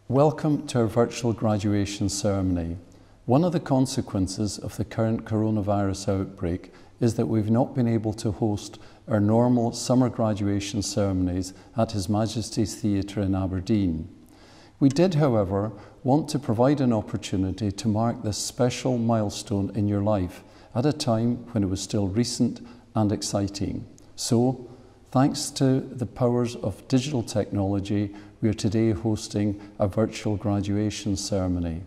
Welcome to our virtual graduation ceremony. One of the consequences of the current coronavirus outbreak is that we've not been able to host our normal summer graduation ceremonies at His Majesty's Theatre in Aberdeen. We did, however, want to provide an opportunity to mark this special milestone in your life at a time when it was still recent and exciting. So, thanks to the powers of digital technology, we are today hosting a virtual graduation ceremony.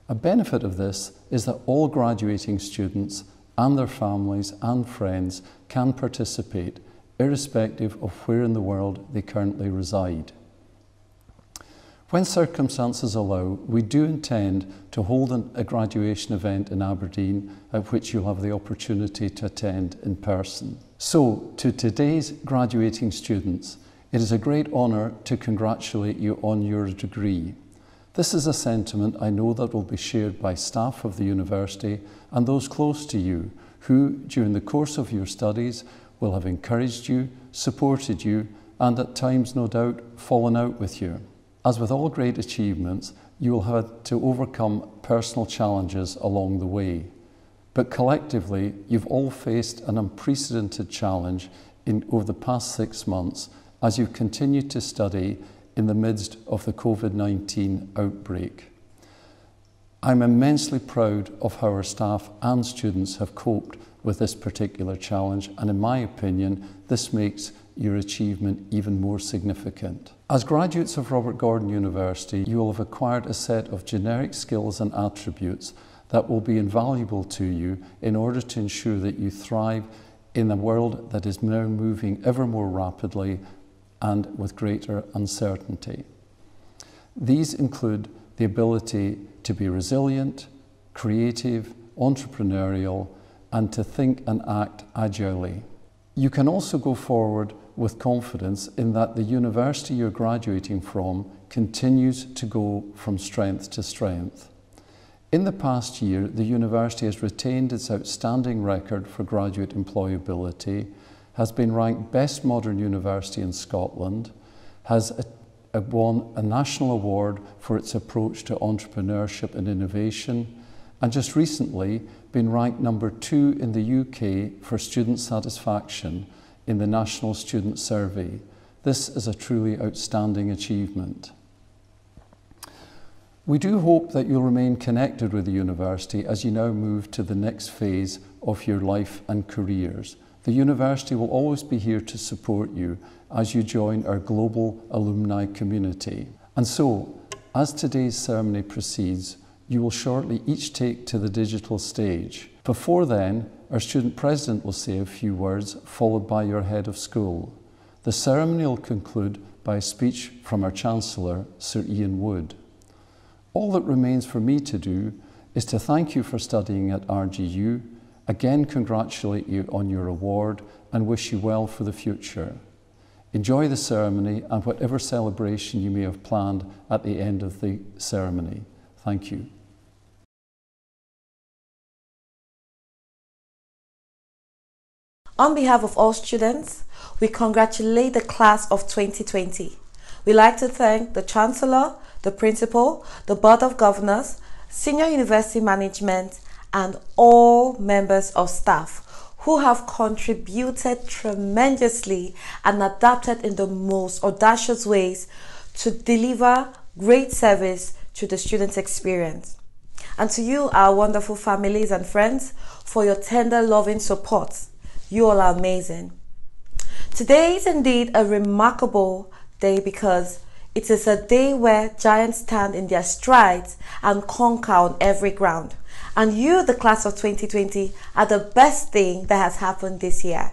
A benefit of this is that all graduating students and their families and friends can participate, irrespective of where in the world they currently reside. When circumstances allow, we do intend to hold a graduation event in Aberdeen at which you'll have the opportunity to attend in person. So, to today's graduating students, it is a great honour to congratulate you on your degree. This is a sentiment I know that will be shared by staff of the university and those close to you who, during the course of your studies, will have encouraged you, supported you, and at times, no doubt, fallen out with you. As with all great achievements, you will have to overcome personal challenges along the way. But collectively, you've all faced an unprecedented challenge over the past 6 months as you've continued to study in the midst of the COVID-19 outbreak. I'm immensely proud of how our staff and students have coped with this particular challenge, and in my opinion, this makes your achievement even more significant. As graduates of Robert Gordon University, you will have acquired a set of generic skills and attributes that will be invaluable to you in order to ensure that you thrive in a world that is now moving ever more rapidly and with greater uncertainty. These include the ability to be resilient, creative, entrepreneurial, and to think and act agilely. You can also go forward with confidence in that the university you're graduating from continues to go from strength to strength. In the past year, the university has retained its outstanding record for graduate employability, has been ranked Best Modern University in Scotland, has won a national award for its approach to entrepreneurship and innovation, and just recently been ranked number 2 in the UK for student satisfaction in the National Student Survey. This is a truly outstanding achievement. We do hope that you'll remain connected with the university as you now move to the next phase of your life and careers. The university will always be here to support you as you join our global alumni community. And so, as today's ceremony proceeds, you will shortly each take to the digital stage. Before then, our student president will say a few words, followed by your head of school. The ceremony will conclude by a speech from our Chancellor, Sir Ian Wood. All that remains for me to do is to thank you for studying at RGU, again congratulate you on your award, and wish you well for the future. Enjoy the ceremony and whatever celebration you may have planned at the end of the ceremony. Thank you. On behalf of all students, we congratulate the class of 2020. We'd like to thank the Chancellor, the Principal, the Board of Governors, Senior University Management, and all members of staff who have contributed tremendously and adapted in the most audacious ways to deliver great service to the students' experience. And to you, our wonderful families and friends, for your tender, loving support. You all are amazing. Today is indeed a remarkable day because it is a day where giants stand in their strides and conquer on every ground. And you, the class of 2020, are the best thing that has happened this year.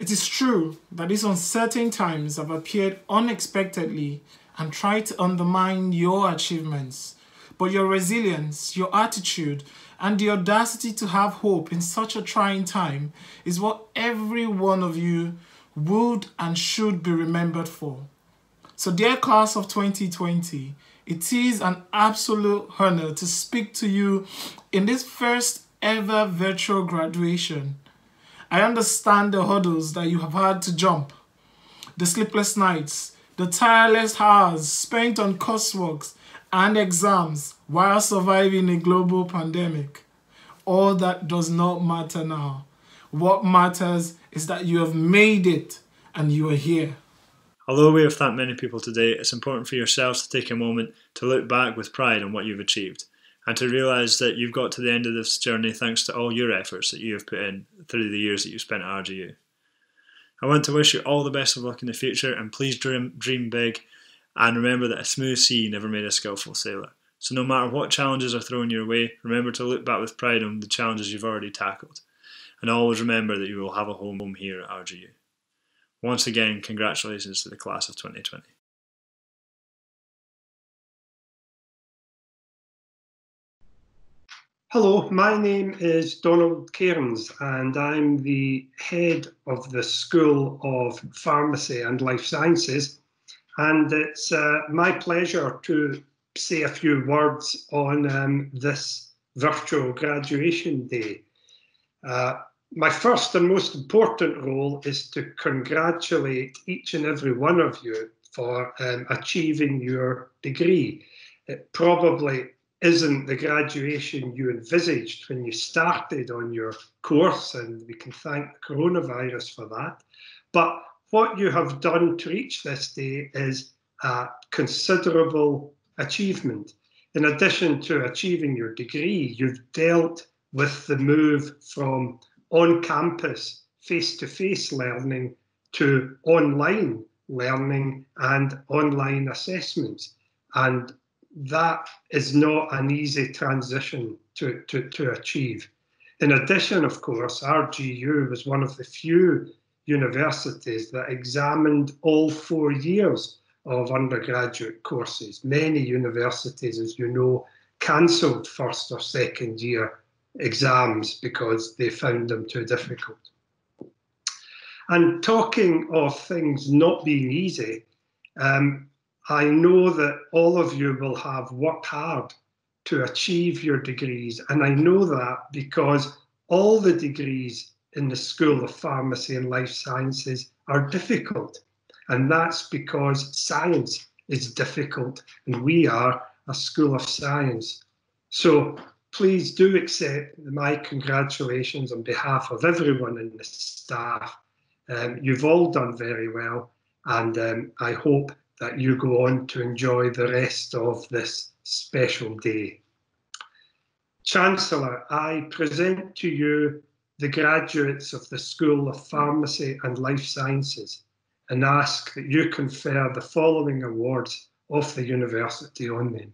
It is true that these uncertain times have appeared unexpectedly and tried to undermine your achievements. But your resilience, your attitude, and the audacity to have hope in such a trying time is what every one of you would and should be remembered for. So dear class of 2020, it is an absolute honor to speak to you in this first ever virtual graduation. I understand the hurdles that you have had to jump, the sleepless nights, the tireless hours spent on coursework, and exams while surviving a global pandemic. All that does not matter now. What matters is that you have made it and you are here. Although we have thanked many people today, it's important for yourselves to take a moment to look back with pride on what you've achieved and to realise that you've got to the end of this journey thanks to all your efforts that you have put in through the years that you've spent at RGU. I want to wish you all the best of luck in the future, and please dream big, and remember that a smooth sea never made a skillful sailor. So no matter what challenges are thrown your way, remember to look back with pride on the challenges you've already tackled, and always remember that you will have a home here at RGU. Once again, congratulations to the class of 2020. Hello, my name is Donald Cairns and I'm the head of the School of Pharmacy and Life Sciences, and it's my pleasure to say a few words on this virtual graduation day. My first and most important role is to congratulate each and every one of you for achieving your degree. It probably isn't the graduation you envisaged when you started on your course, and we can thank the coronavirus for that. But what you have done to reach this day is a considerable achievement. In addition to achieving your degree, you've dealt with the move from on-campus, face-to-face learning to online learning and online assessments. And that is not an easy transition to achieve. In addition, of course, RGU was one of the few universities that examined all 4 years of undergraduate courses. Many universities, as you know, cancelled first or second year exams because they found them too difficult. And talking of things not being easy, I know that all of you will have worked hard to achieve your degrees, and I know that because all the degrees in the School of Pharmacy and Life Sciences are difficult, and that's because science is difficult and we are a School of Science. So please do accept my congratulations on behalf of everyone in the staff. You've all done very well, and I hope that you go on to enjoy the rest of this special day. Chancellor, I present to you the graduates of the School of Pharmacy and Life Sciences and ask that you confer the following awards of the university on them.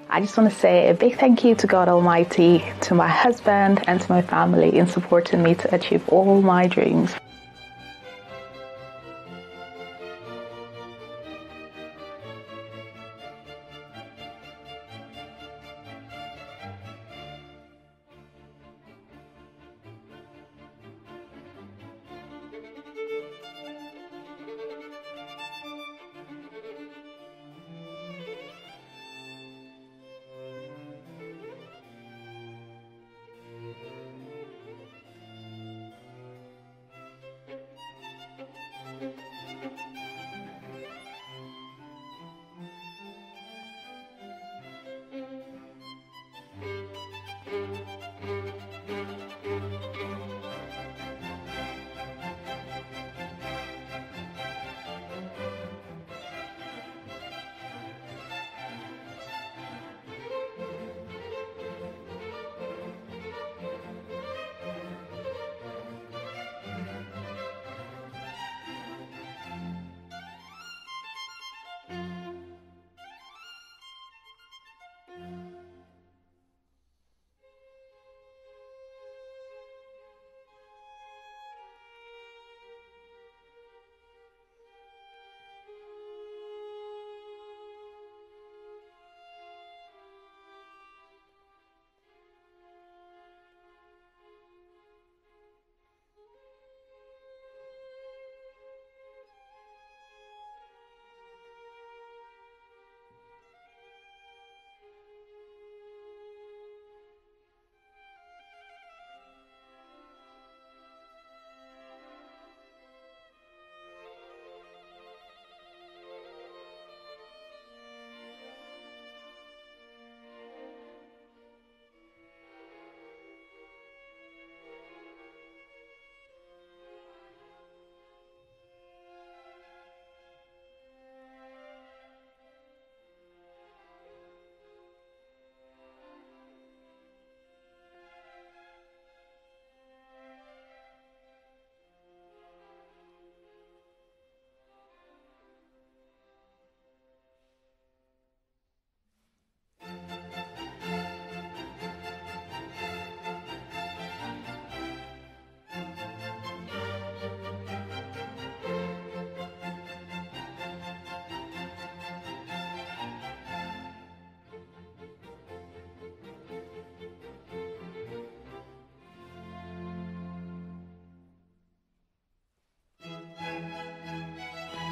I just want to say a big thank you to God Almighty, to my husband and to my family in supporting me to achieve all my dreams.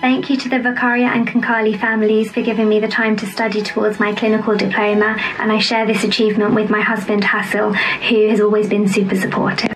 Thank you to the Vicaria and Concali families for giving me the time to study towards my clinical diploma, and I share this achievement with my husband Hasil, who has always been super supportive.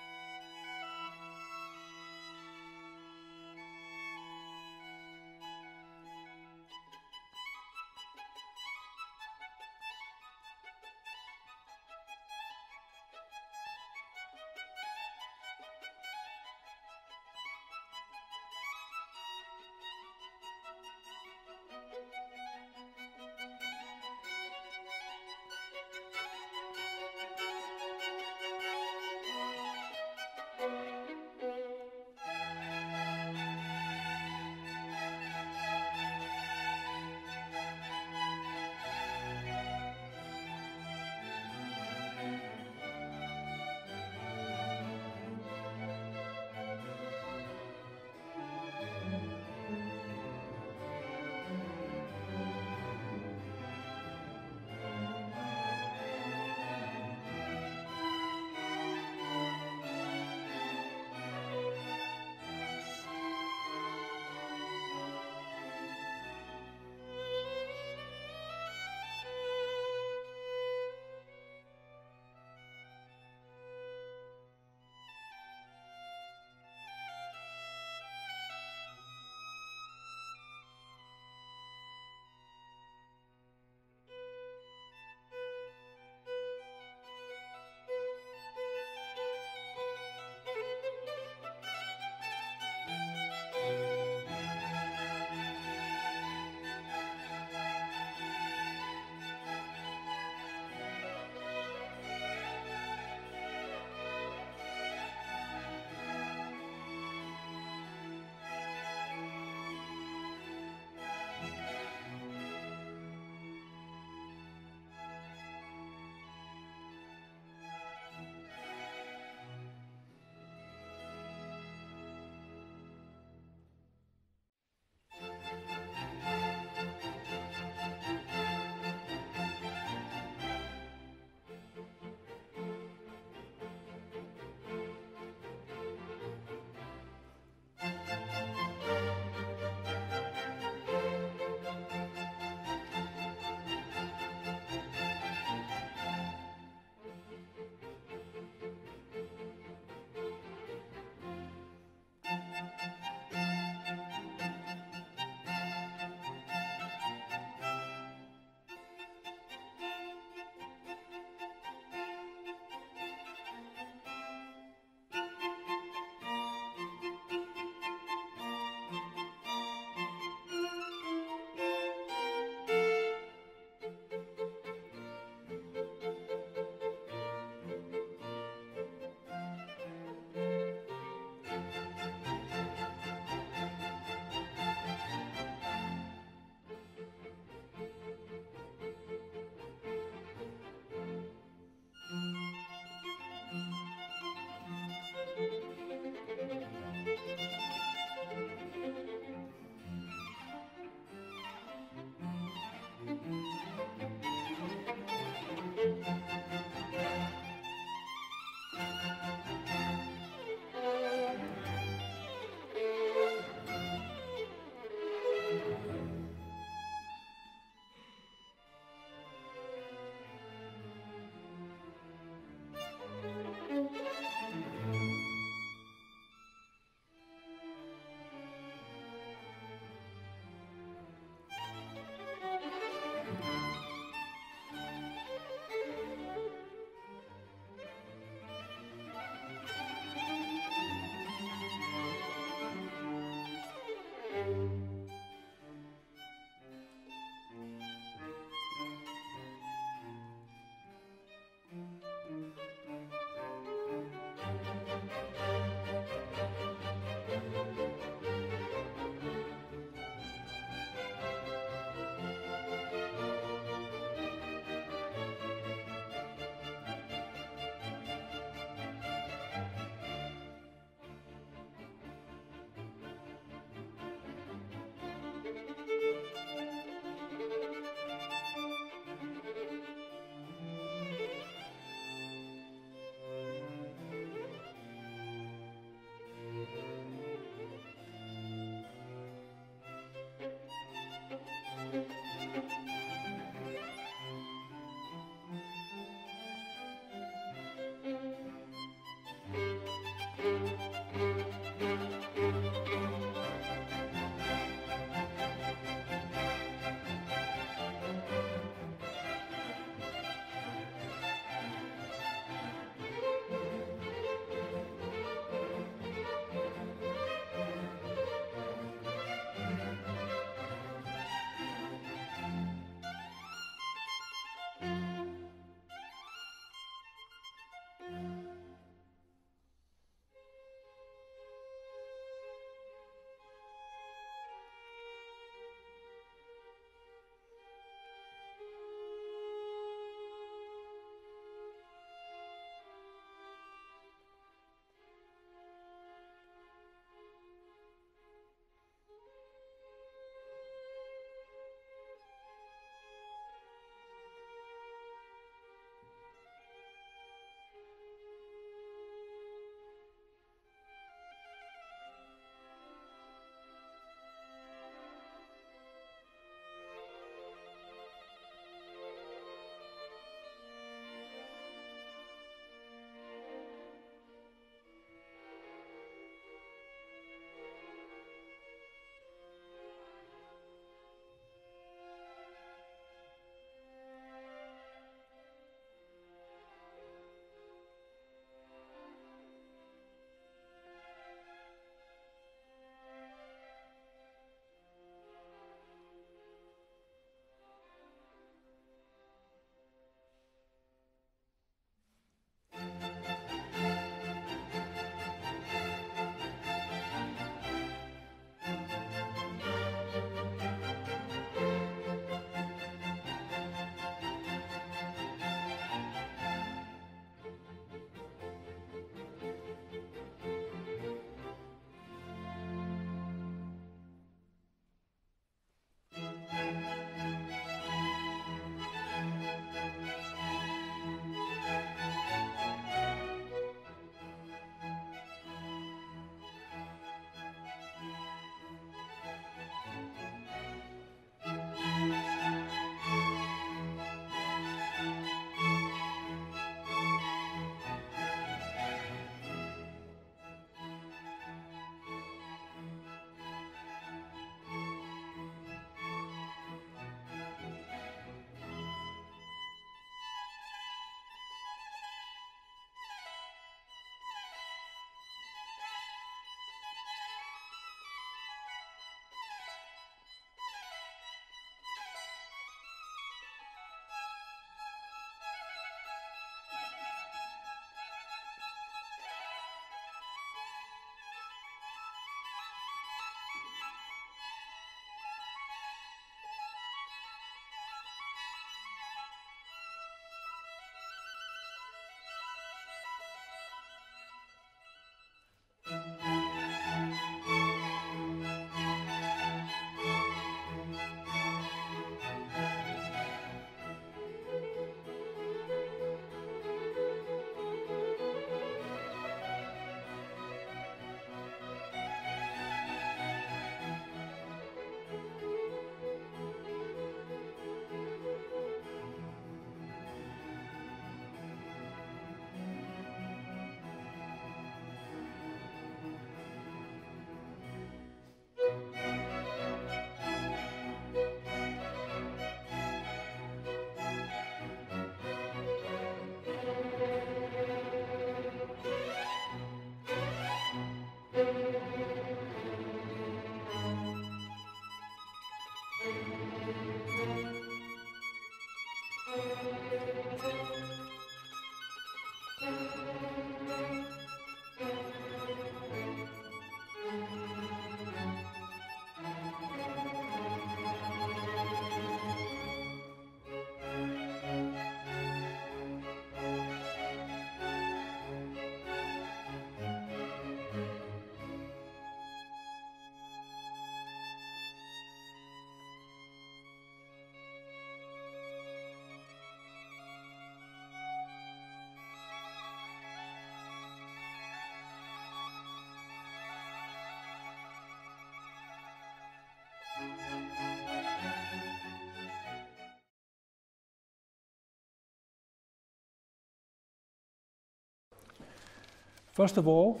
First of all,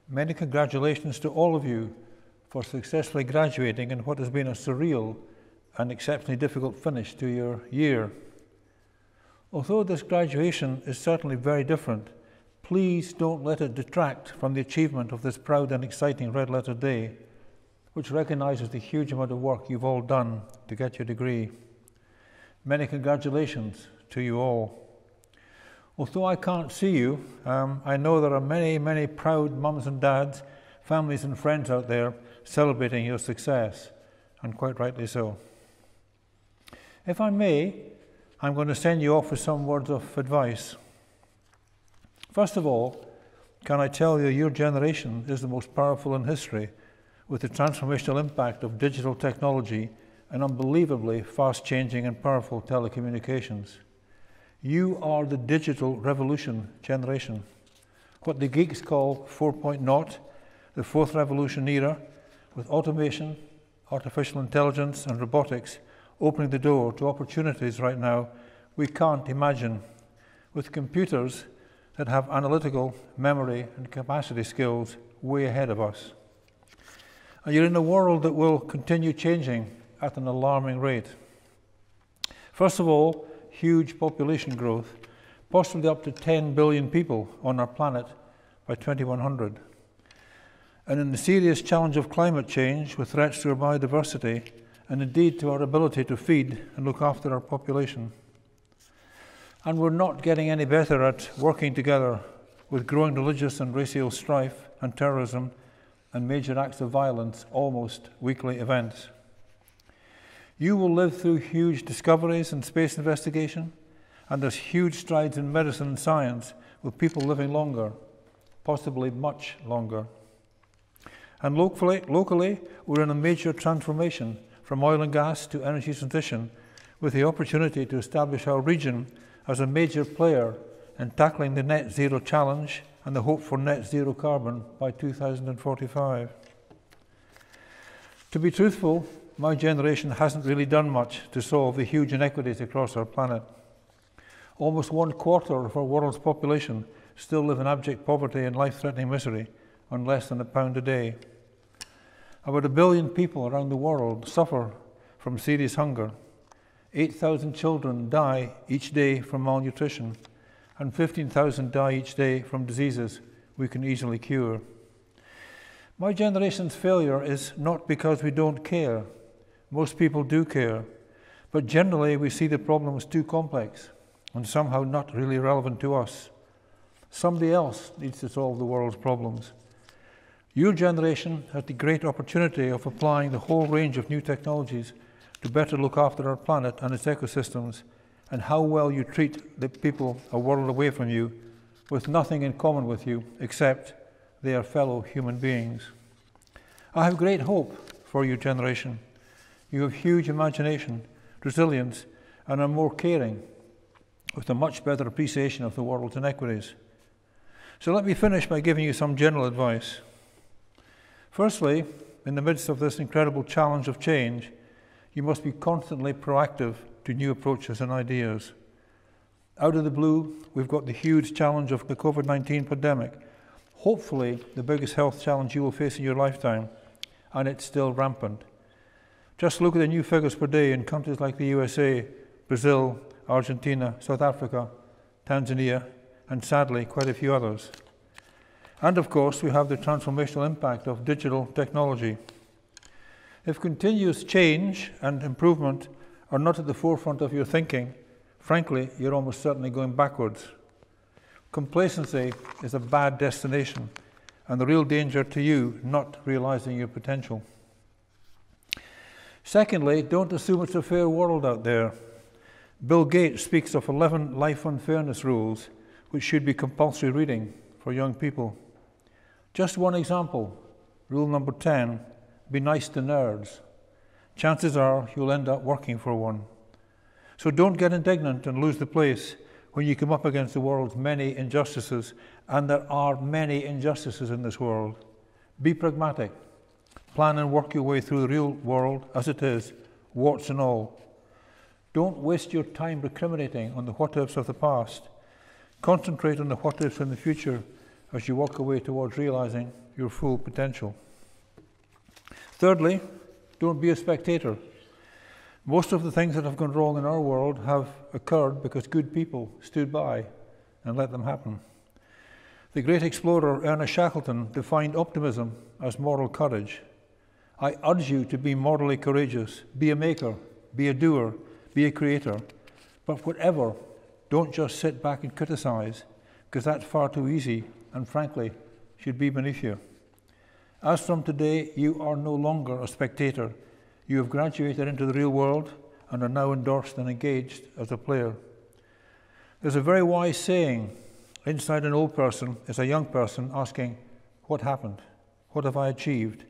many congratulations to all of you for successfully graduating in what has been a surreal and exceptionally difficult finish to your year. Although this graduation is certainly very different, please don't let it detract from the achievement of this proud and exciting Red Letter Day, which recognises the huge amount of work you've all done to get your degree. Many congratulations to you all. Although I can't see you, I know there are many, many proud mums and dads, families and friends out there celebrating your success, and quite rightly so. If I may, I'm going to send you off with some words of advice. First of all, can I tell you your generation is the most powerful in history, with the transformational impact of digital technology and unbelievably fast-changing and powerful telecommunications. You are the digital revolution generation, what the geeks call 4.0, the fourth revolution era, with automation, artificial intelligence and robotics opening the door to opportunities right now we can't imagine, with computers that have analytical, memory and capacity skills way ahead of us. And you're in a world that will continue changing at an alarming rate. First of all, huge population growth, possibly up to 10 billion people on our planet by 2100. And in the serious challenge of climate change with threats to our biodiversity and indeed to our ability to feed and look after our population. And we're not getting any better at working together with growing religious and racial strife and terrorism and major acts of violence, almost weekly events. You will live through huge discoveries in space investigation, and there's huge strides in medicine and science with people living longer, possibly much longer. And locally, we're in a major transformation from oil and gas to energy transition, with the opportunity to establish our region as a major player in tackling the net zero challenge and the hope for net zero carbon by 2045. To be truthful, my generation hasn't really done much to solve the huge inequities across our planet. Almost 1/4 of our world's population still live in abject poverty and life-threatening misery on less than £1 a day. About 1 billion people around the world suffer from serious hunger. 8,000 children die each day from malnutrition, and 15,000 die each day from diseases we can easily cure. My generation's failure is not because we don't care. Most people do care, but generally we see the problem as too complex and somehow not really relevant to us. Somebody else needs to solve the world's problems. Your generation had the great opportunity of applying the whole range of new technologies to better look after our planet and its ecosystems, and how well you treat the people a world away from you with nothing in common with you except they are fellow human beings. I have great hope for your generation. You have huge imagination, resilience, and are more caring, with a much better appreciation of the world's inequities. So let me finish by giving you some general advice. Firstly, in the midst of this incredible challenge of change, you must be constantly proactive to new approaches and ideas. Out of the blue, we've got the huge challenge of the COVID-19 pandemic, hopefully the biggest health challenge you will face in your lifetime, and it's still rampant. Just look at the new figures per day in countries like the USA, Brazil, Argentina, South Africa, Tanzania, and sadly quite a few others. And of course, we have the transformational impact of digital technology. If continuous change and improvement are not at the forefront of your thinking, Frankly, you're almost certainly going backwards. Complacency is a bad destination, and the real danger to you not realizing your potential. Secondly, don't assume it's a fair world out there. Bill Gates speaks of 11 life unfairness rules, which should be compulsory reading for young people. Just one example, rule number 10, be nice to nerds. Chances are you'll end up working for one. So don't get indignant and lose the place when you come up against the world's many injustices, and there are many injustices in this world. Be pragmatic. Plan and work your way through the real world as it is, warts and all. Don't waste your time recriminating on the what-ifs of the past. Concentrate on the what-ifs in the future as you walk away towards realizing your full potential. Thirdly, don't be a spectator. Most of the things that have gone wrong in our world have occurred because good people stood by and let them happen. The great explorer Ernest Shackleton defined optimism as moral courage. I urge you to be morally courageous. Be a maker, be a doer, be a creator. But whatever, don't just sit back and criticize, because that's far too easy and frankly should be beneath you. As from today, you are no longer a spectator. You have graduated into the real world and are now endorsed and engaged as a player. There's a very wise saying, inside an old person is a young person asking, what happened? What have I achieved?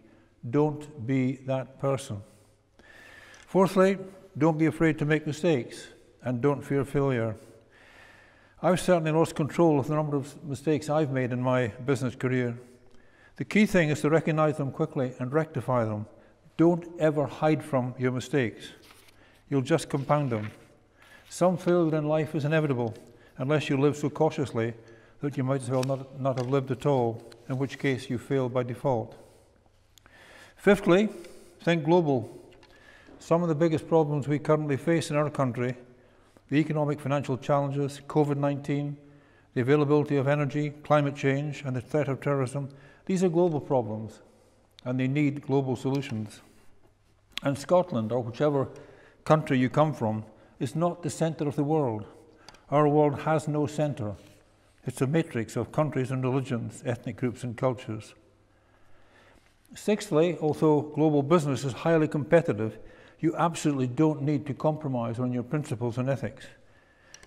Don't be that person. Fourthly, don't be afraid to make mistakes and don't fear failure. I've certainly lost control of the number of mistakes I've made in my business career. The key thing is to recognize them quickly and rectify them. Don't ever hide from your mistakes. You'll just compound them. Some failure in life is inevitable unless you live so cautiously that you might as well not have lived at all, in which case you fail by default. Fifthly, think global. Some of the biggest problems we currently face in our country, the economic financial challenges, COVID-19, the availability of energy, climate change, and the threat of terrorism, these are global problems, and they need global solutions. And Scotland, or whichever country you come from, is not the centre of the world. Our world has no centre. It's a matrix of countries and religions, ethnic groups and cultures. Sixthly, although global business is highly competitive, you absolutely don't need to compromise on your principles and ethics.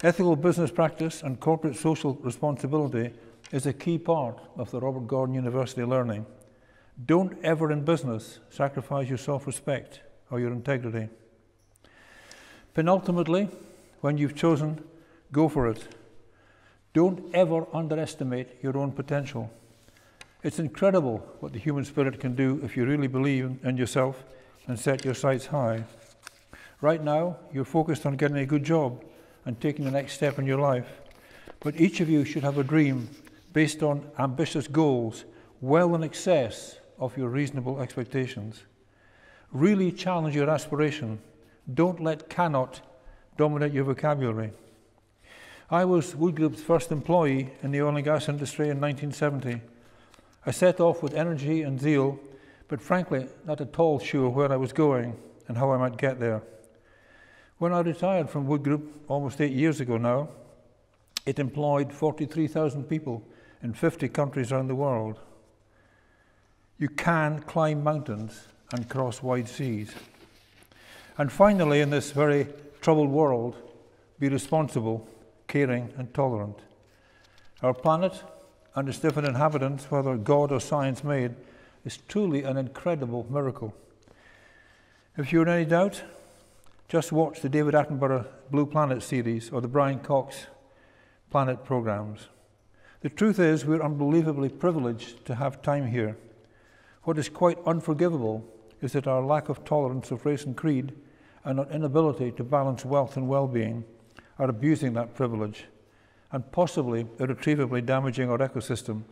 Ethical business practice and corporate social responsibility is a key part of the Robert Gordon University learning. Don't ever in business sacrifice your self-respect or your integrity. Penultimately, when you've chosen, go for it. Don't ever underestimate your own potential. It's incredible what the human spirit can do if you really believe in yourself and set your sights high. Right now, you're focused on getting a good job and taking the next step in your life. But each of you should have a dream based on ambitious goals, well in excess of your reasonable expectations. Really challenge your aspiration. Don't let cannot dominate your vocabulary. I was Wood Group's first employee in the oil and gas industry in 1970. I set off with energy and zeal, but frankly, not at all sure where I was going and how I might get there. When I retired from Wood Group almost 8 years ago now, it employed 43,000 people in 50 countries around the world. You can climb mountains and cross wide seas. And finally, in this very troubled world, be responsible, caring and tolerant. Our planet and its different inhabitants, whether God or science made, is truly an incredible miracle. If you're in any doubt, just watch the David Attenborough Blue Planet series or the Brian Cox Planet programs. The truth is, we're unbelievably privileged to have time here. What is quite unforgivable is that our lack of tolerance of race and creed and our inability to balance wealth and well-being are abusing that privilege and possibly irretrievably damaging our ecosystem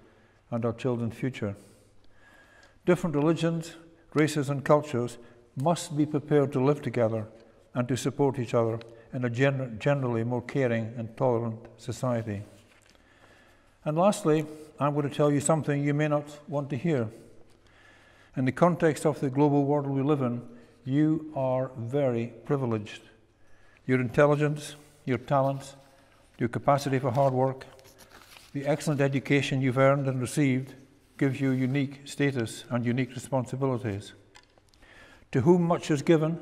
and our children's future. Different religions, races and cultures must be prepared to live together and to support each other in a generally more caring and tolerant society. And lastly, I'm going to tell you something you may not want to hear. In the context of the global world we live in, you are very privileged. Your intelligence, your talents, your capacity for hard work, the excellent education you've earned and received gives you unique status and unique responsibilities. To whom much is given,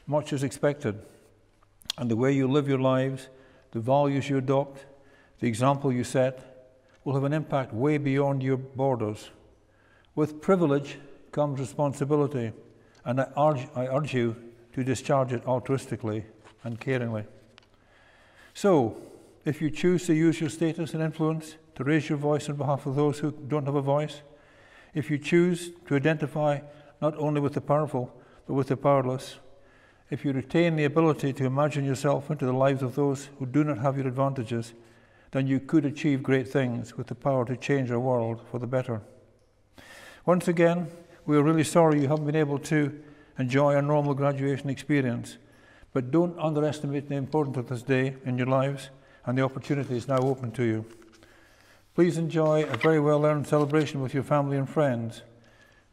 much is expected. And the way you live your lives, the values you adopt, the example you set, will have an impact way beyond your borders. With privilege comes responsibility, and I urge you to discharge it altruistically and caringly. So, if you choose to use your status and influence to raise your voice on behalf of those who don't have a voice, if you choose to identify not only with the powerful, but with the powerless, if you retain the ability to imagine yourself into the lives of those who do not have your advantages, then you could achieve great things with the power to change our world for the better. Once again, we are really sorry you haven't been able to enjoy a normal graduation experience, but don't underestimate the importance of this day in your lives and the opportunities now open to you. Please enjoy a very well-earned celebration with your family and friends.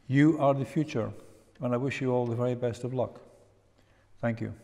You are the future, and I wish you all the very best of luck. Thank you.